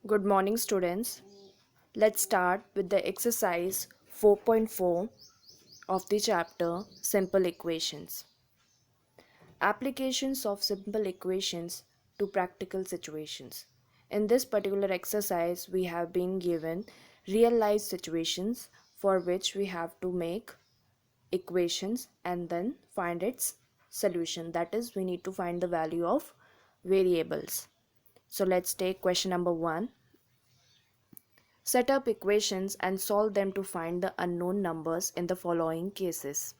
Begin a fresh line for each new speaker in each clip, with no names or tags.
Good morning, students. Let's start with the exercise 4.4 of the chapter Simple Equations. Applications of simple equations to practical situations. In this particular exercise, we have been given real life situations for which we have to make equations and then find its solution. That is, we need to find the value of variables. So let's take question number 1. Set up equations and solve them to find the unknown numbers in the following cases.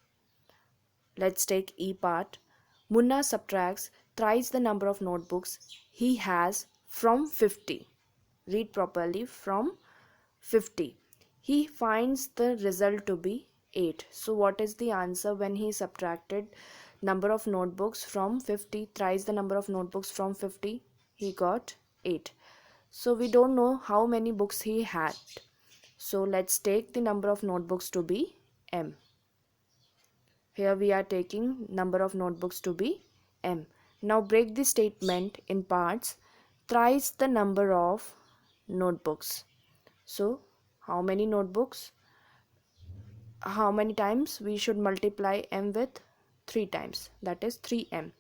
Let's take E part. Munna subtracts thrice the number of notebooks he has from 50. Read properly, from 50. He finds the result to be 8. So what is the answer when he subtracted number of notebooks from 50, thrice the number of notebooks from 50? He got 8. So we don't know how many books he had. So let's take the number of notebooks to be m. Here we are taking number of notebooks to be m. Now break the statement in parts. Thrice the number of notebooks. So how many notebooks? How many times we should multiply m with? 3 times. That is 3m.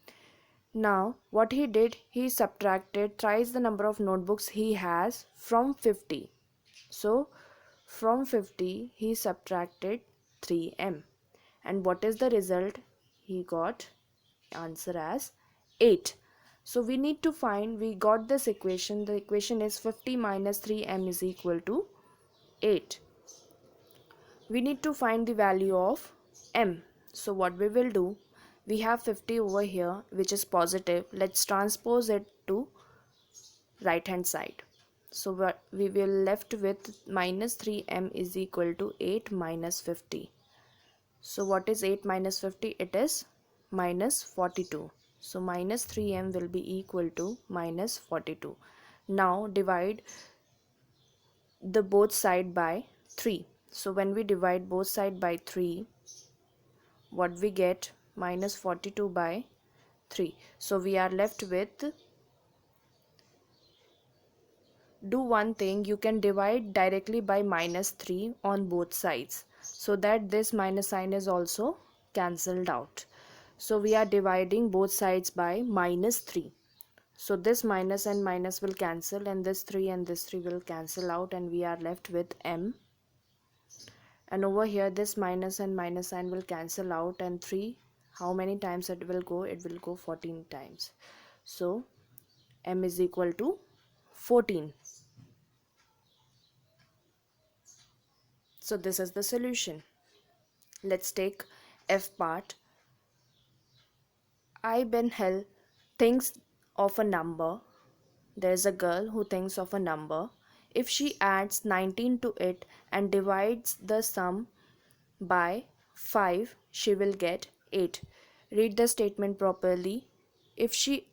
Now what he did, he subtracted thrice the number of notebooks he has from 50. So from 50 he subtracted 3m. And what is the result? He got answer as 8. So we need to find, we got this equation. The equation is 50 minus 3m is equal to 8. We need to find the value of m. So what we will do, we have 50 over here which is positive. Let's transpose it to right hand side. So we will left with minus 3m is equal to 8 minus 50. So what is 8 minus 50? It is minus 42. So minus 3m will be equal to minus 42. Now divide the both side by 3. So when we divide both side by 3, what we get? Minus 42 by 3. So we are left with, do one thing, you can divide directly by minus 3 on both sides so that this minus sign is also cancelled out. So we are dividing both sides by minus 3. So this minus and minus will cancel, and this 3 and this 3 will cancel out, and we are left with m. And over here this minus and minus sign will cancel out, and 3, how many times it will go? It will go 14 times. So m is equal to 14. So this is the solution. Let's take F part. I Ben Hell thinks of a number. There is a girl who thinks of a number. If she adds 19 to it and divides the sum by 5, she will get 8. Read the statement properly. If she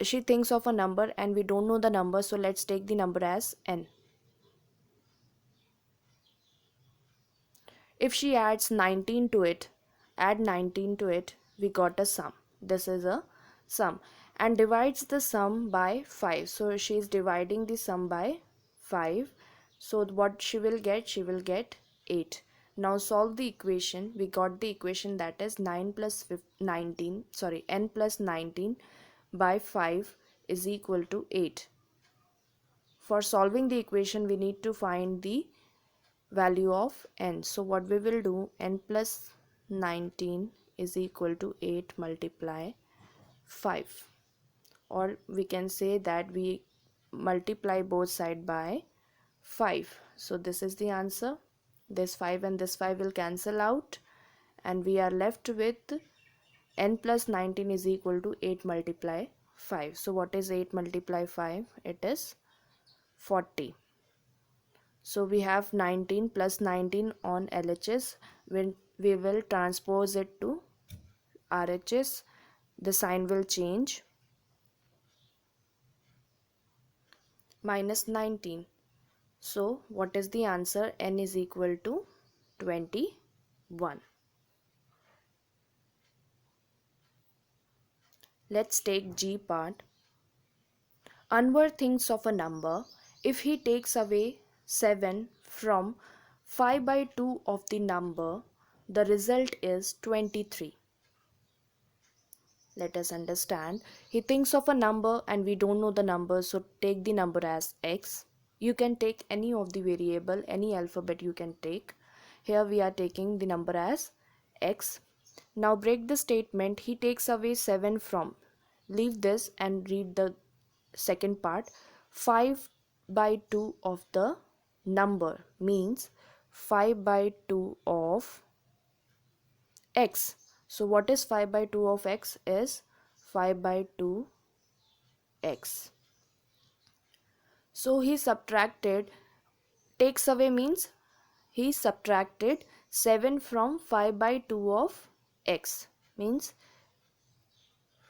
thinks of a number and we don't know the number, so let's take the number as n. If she adds 19 to it, we got a sum. This is a sum. And divides the sum by 5. So she is dividing the sum by 5. So what she will get? She will get 8. Now solve the equation. We got the equation, that is n plus 19 by 5 is equal to 8. For solving the equation, we need to find the value of n. So what we will do, n plus 19 is equal to 8 multiply 5, or we can say that we multiply both side by 5. So this is the answer. This 5 and this 5 will cancel out, and we are left with n plus 19 is equal to 8 multiply 5. So what is 8 multiply 5? It is 40. So we have 19 plus 19 on LHS. When we will transpose it to RHS, the sign will change. Minus 19. So what is the answer? N is equal to 21. Let's take G part. Anwar thinks of a number. If he takes away 7 from 5 by 2 of the number, the result is 23. Let us understand. He thinks of a number and we don't know the number, so take the number as x. You can take any of the variable, any alphabet you can take. Here we are taking the number as x. Now break the statement. He takes away 7 from. Leave this and read the second part. 5 by 2 of the number means 5 by 2 of x. So what is 5 by 2 of x is 5 by 2 x. So he subtracted, takes away means he subtracted 7 from 5 by 2 of x, means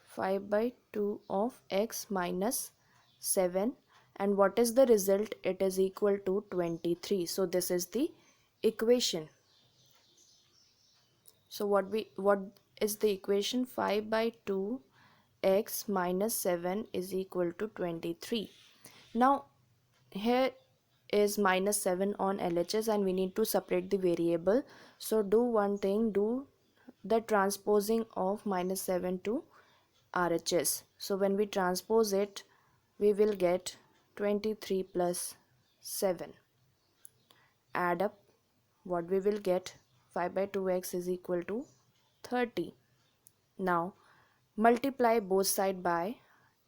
5 by 2 of x minus 7, and what is the result? It is equal to 23. So this is the equation. So what is the equation? 5 by 2 x minus 7 is equal to 23. Now here is minus 7 on LHS and we need to separate the variable. So do one thing, do the transposing of minus 7 to RHS. So when we transpose it, we will get 23 plus 7. Add up what we will get. 5 by 2x is equal to 30. Now multiply both sides by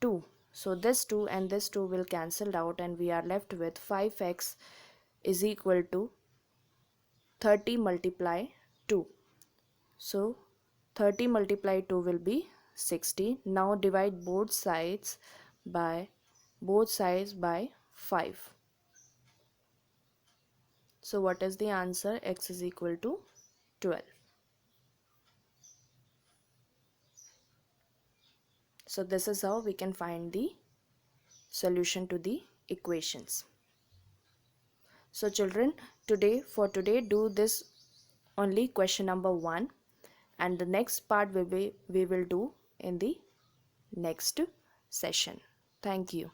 2. So this 2 and this 2 will cancel out and we are left with 5x is equal to 30 multiply 2. So 30 multiply 2 will be 60. Now divide both sides by 5. So what is the answer? X is equal to 12. So this is how we can find the solution to the equations. So children, for today do this only question number 1, and the next part we will do in the next session. Thank you.